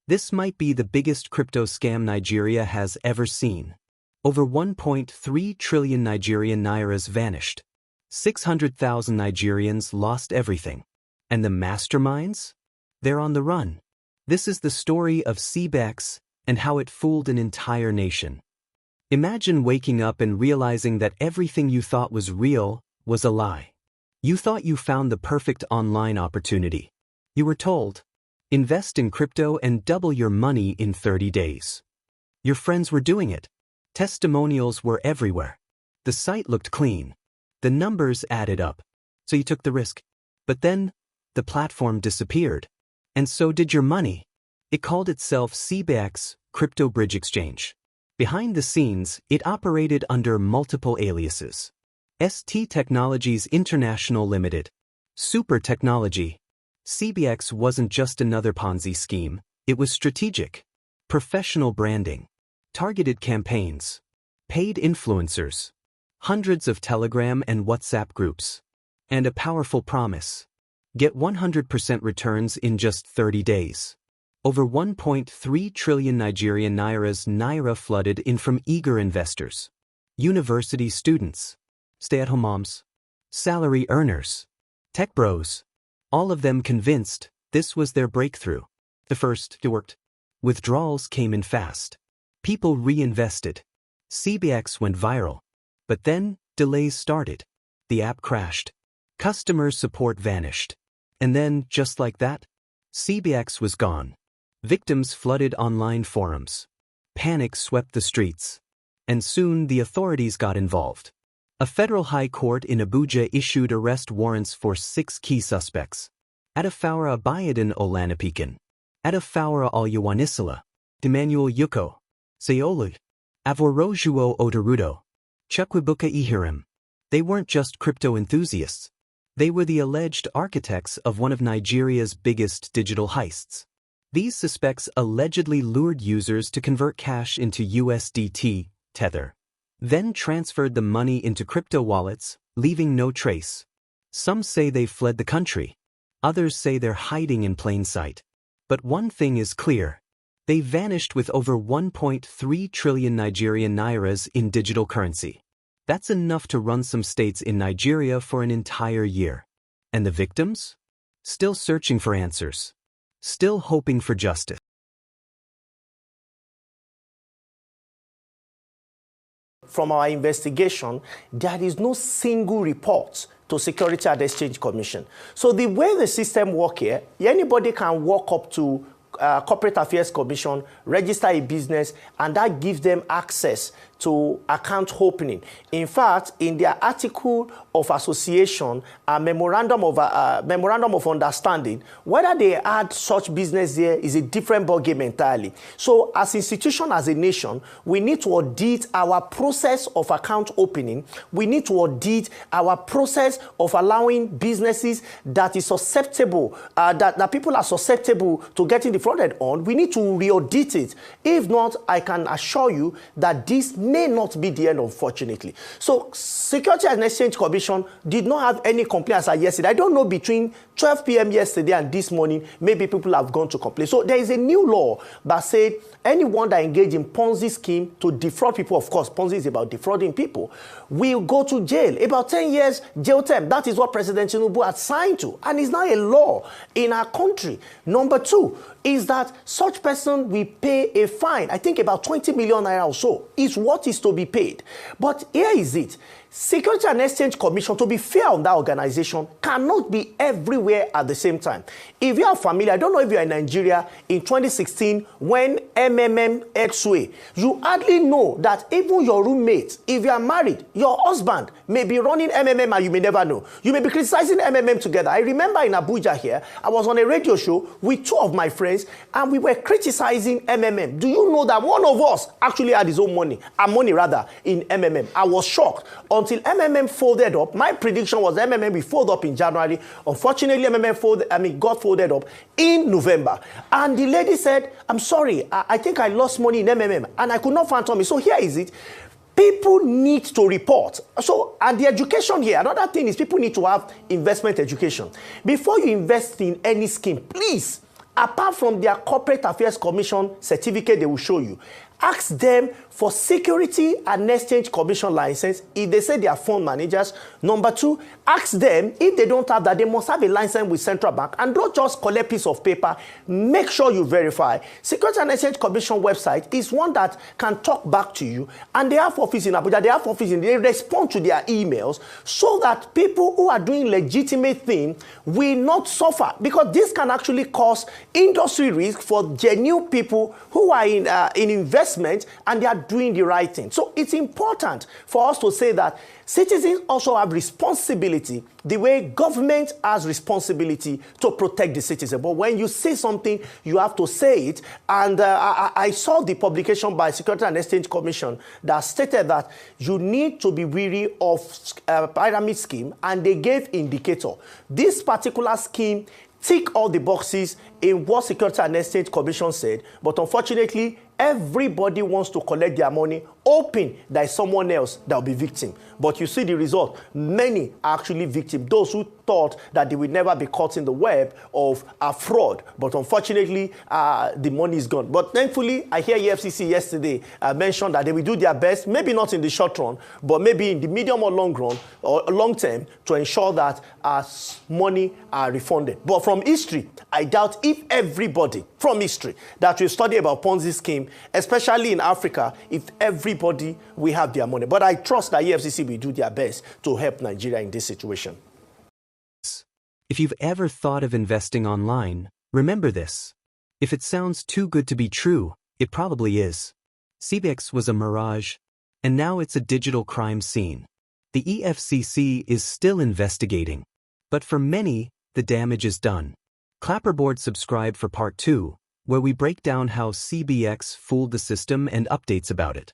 This might be the biggest crypto scam Nigeria has ever seen. Over 1.3 trillion Nigerian nairas vanished. 600,000 Nigerians lost everything. And the masterminds? They're on the run. This is the story of CBEX and how it fooled an entire nation. Imagine waking up and realizing that everything you thought was real was a lie. You thought you found the perfect online opportunity. You were told, invest in crypto and double your money in 30 days. Your friends were doing it. Testimonials were everywhere. The site looked clean. The numbers added up. So you took the risk. But then, the platform disappeared. And so did your money. It called itself CBEX, Crypto Bridge Exchange. Behind the scenes, it operated under multiple aliases. ST Technologies International Limited. Super Technology. CBEX wasn't just another Ponzi scheme, it was strategic. Professional branding. Targeted campaigns. Paid influencers. Hundreds of Telegram and WhatsApp groups. And a powerful promise. Get 100% returns in just 30 days. Over 1.3 trillion Nigerian naira flooded in from eager investors. University students. Stay-at-home moms. Salary earners. Tech bros. All of them convinced this was their breakthrough. The first, it worked. Withdrawals came in fast. People reinvested. CBEX went viral. But then, delays started. The app crashed. Customer support vanished. And then, just like that, CBEX was gone. Victims flooded online forums. Panic swept the streets. And soon the authorities got involved. A federal high court in Abuja issued arrest warrants for 6 key suspects. Adafawara Abayadin Olanipikan. Adafawara Olyawanisila. Emmanuel Yuko. Sayolu. Avorojuo Odarudo. Chukwibuka Ihirim. They weren't just crypto enthusiasts. They were the alleged architects of one of Nigeria's biggest digital heists. These suspects allegedly lured users to convert cash into USDT, Tether. Then transferred the money into crypto wallets, leaving no trace. Some say they've fled the country. Others say they're hiding in plain sight. But one thing is clear. They vanished with over 1.3 trillion Nigerian nairas in digital currency. That's enough to run some states in Nigeria for an entire year. And the victims? Still searching for answers. Still hoping for justice. From our investigation, there is no single report to Security and Exchange Commission. So the way the system works here, anybody can walk up to Corporate Affairs Commission, register a business, and that gives them access to account opening. In fact, in their article of association, a memorandum of understanding, whether they add such business there is a different ballgame entirely. So as institution, as a nation, we need to audit our process of account opening. We need to audit our process of allowing businesses that is susceptible, that people are susceptible to getting defrauded on. We need to re-audit it. If not, I can assure you that this may not be the end, unfortunately. So Security and Exchange Commission did not have any complaints as yesterday. I don't know, between 12 p.m. yesterday and this morning, maybe people have gone to complain. So there is a new law that said anyone that engaged in Ponzi scheme to defraud people, of course, Ponzi is about defrauding people, will go to jail. About 10 years jail term. That is what President Tinubu had signed to. And it's now a law in our country. Number 2 is that such person will pay a fine. I think about 20 million naira or so is what is to be paid. But here is it. Security and Exchange Commission, to be fair on that organization, cannot be everywhere at the same time. If you are familiar, I don't know if you are in Nigeria in 2016 when MMM X-Way, you hardly know that even your roommate, if you are married, your husband may be running MMM and you may never know. You may be criticizing MMM together. I remember in Abuja here, I was on a radio show with 2 of my friends and we were criticizing MMM. Do you know that one of us actually had his own money, in MMM? I was shocked. Until MMM folded up. My prediction was MMM will fold up in January. Unfortunately, MMM got folded up in November. And the lady said, I'm sorry, I think I lost money in MMM and I could not phantom it. So here is it. People need to report. So, and the education here, another thing is people need to have investment education. Before you invest in any scheme, please apart from their Corporate Affairs Commission certificate they will show you, ask them for Security and Exchange Commission license if they say they are fund managers. Number two, ask them if they don't have that, they must have a license with Central Bank, and don't just collect piece of paper. Make sure you verify. Security and Exchange Commission website is one that can talk back to you, and they have office in Abuja, they have office in, they respond to their emails so that people who are doing legitimate things will not suffer, because this can actually cause industry risk for genuine people who are in investment and they are doing the right thing. So it's important for us to say that citizens also have responsibility the way government has responsibility to protect the citizen. But when you say something, you have to say it. And I saw the publication by Security and Exchange Commission that stated that you need to be wary of pyramid scheme, and they gave indicator. This particular scheme tick all the boxes in what Security and Exchange Commission said, but unfortunately, everybody wants to collect their money, hoping there is someone else that will be victim. But you see the result. Many are actually victims. Those who thought that they would never be caught in the web of a fraud. But unfortunately, the money is gone. But thankfully, I hear EFCC yesterday mentioned that they will do their best, maybe not in the short run, but maybe in the medium or long run, or long term, to ensure that money are refunded. But from history, I doubt if everybody from history that will study about Ponzi scheme, especially in Africa, if everybody will have their money. But I trust that EFCC will do their best to help Nigeria in this situation. If you've ever thought of investing online, remember this. If it sounds too good to be true, it probably is. CBEX was a mirage, and now it's a digital crime scene. The EFCC is still investigating, but for many, the damage is done. Clapperboard subscribe for part 2, where we break down how CBEX fooled the system and updates about it.